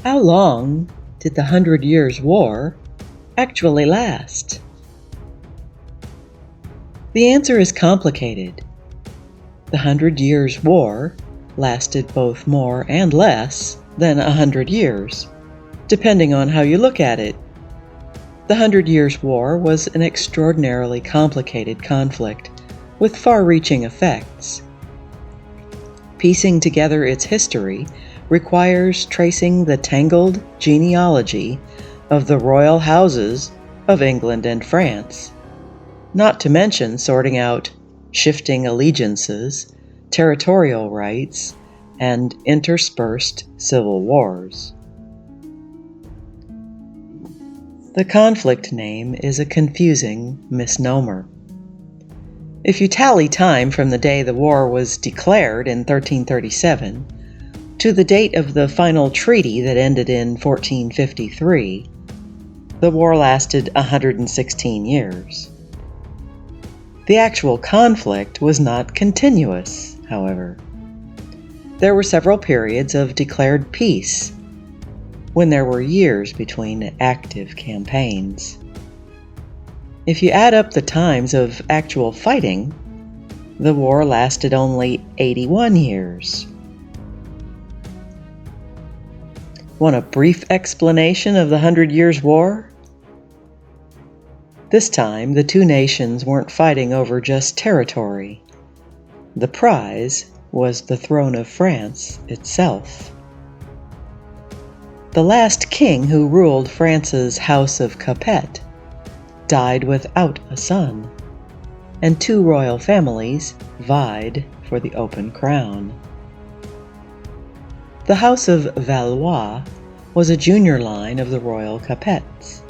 How long did the 100 Years' War actually last? The answer is complicated. The 100 Years' War lasted both more and less than 100 years, depending on how you look at it. The 100 Years' War was an extraordinarily complicated conflict with far-reaching effects. Piecing together its history requires tracing the tangled genealogy of the royal houses of England and France, not to mention sorting out shifting allegiances, territorial rights, and interspersed civil wars. The conflict name is a confusing misnomer. If you tally time from the day the war was declared in 1337 to the date of the final treaty that ended in 1453, the war lasted 116 years. The actual conflict was not continuous, however. There were several periods of declared peace, when there were years between active campaigns. If you add up the times of actual fighting, the war lasted only 81 years. Want a brief explanation of the 100 Years' War? This time, the two nations weren't fighting over just territory. The prize was the throne of France itself. The last king who ruled France's House of Capet died without a son, and two royal families vied for the open crown. The House of Valois was a junior line of the royal Capets.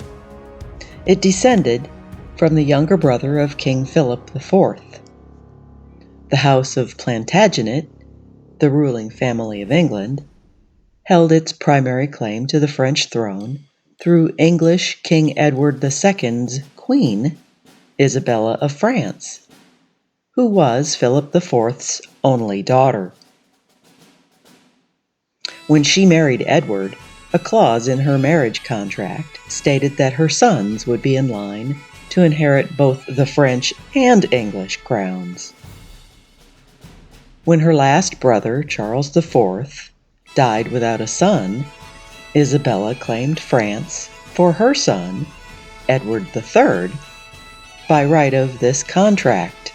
It descended from the younger brother of King Philip IV. The House of Plantagenet, the ruling family of England, held its primary claim to the French throne through English King Edward II's queen, Isabella of France, who was Philip IV's only daughter. When she married Edward, a clause in her marriage contract stated that her sons would be in line to inherit both the French and English crowns. When her last brother, Charles IV, died without a son, Isabella claimed France for her son, Edward III, by right of this contract.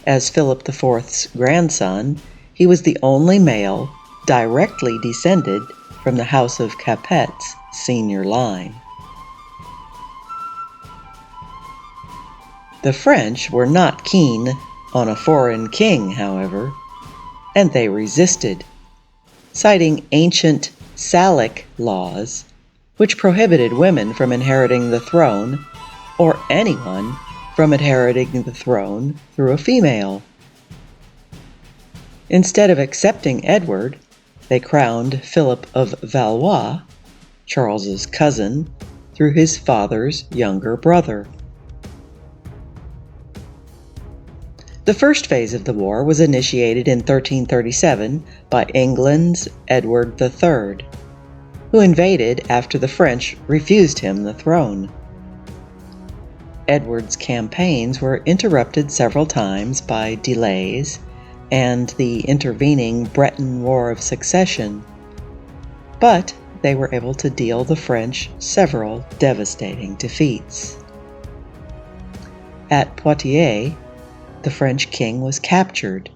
As Philip IV's grandson, he was the only male directly descended from the House of Capet's senior line. The French were not keen on a foreign king, however, and they resisted, citing ancient Salic laws, which prohibited women from inheriting the throne, or anyone from inheriting the throne through a female. Instead of accepting Edward, they crowned Philip of Valois, Charles's cousin, through his father's younger brother. The first phase of the war was initiated in 1337 by England's Edward III, who invaded after the French refused him the throne. Edward's campaigns were interrupted several times by delays and the intervening Breton War of Succession, but they were able to deal the French several devastating defeats. At Poitiers, the French king was captured,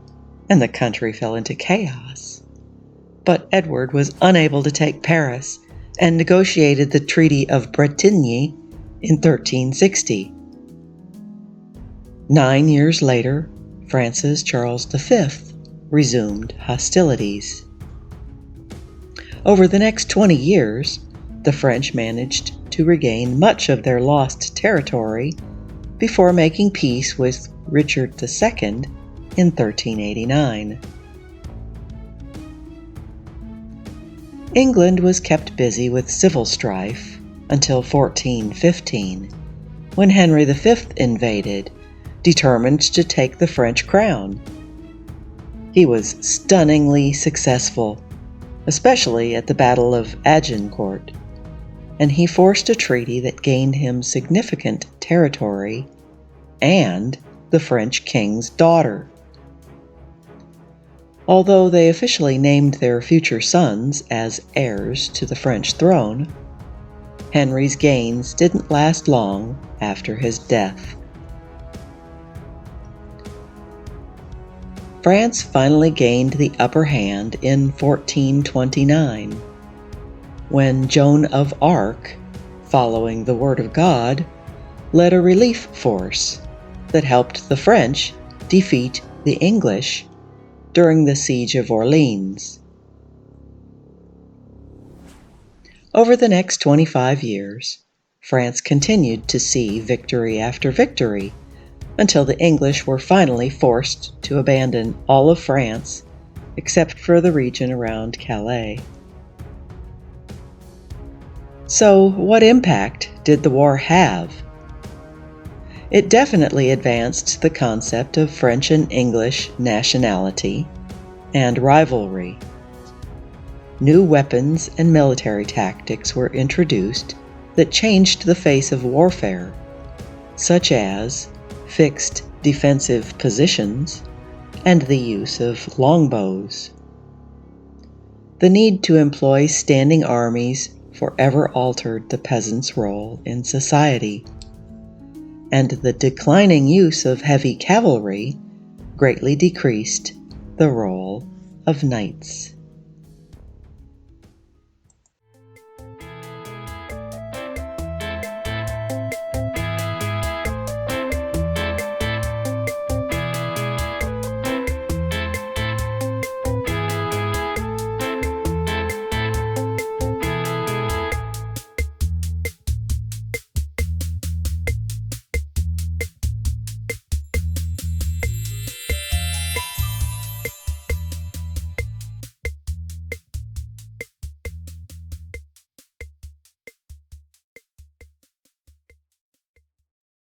and the country fell into chaos. But Edward was unable to take Paris and negotiated the Treaty of Bretigny in 1360. 9 years later, France's Charles V resumed hostilities. Over the next 20 years, the French managed to regain much of their lost territory before making peace with Richard II in 1389. England was kept busy with civil strife until 1415, when Henry V invaded, determined to take the French crown. He was stunningly successful, especially at the Battle of Agincourt, and he forced a treaty that gained him significant territory and the French king's daughter. Although they officially named their future sons as heirs to the French throne, Henry's gains didn't last long after his death. France finally gained the upper hand in 1429, when Joan of Arc, following the word of God, led a relief force that helped the French defeat the English during the Siege of Orleans. Over the next 25 years, France continued to see victory after victory until the English were finally forced to abandon all of France except for the region around Calais. So, what impact did the war have? It definitely advanced the concept of French and English nationality and rivalry. New weapons and military tactics were introduced that changed the face of warfare, such as fixed defensive positions and the use of longbows. The need to employ standing armies forever altered the peasant's role in society, and the declining use of heavy cavalry greatly decreased the role of knights.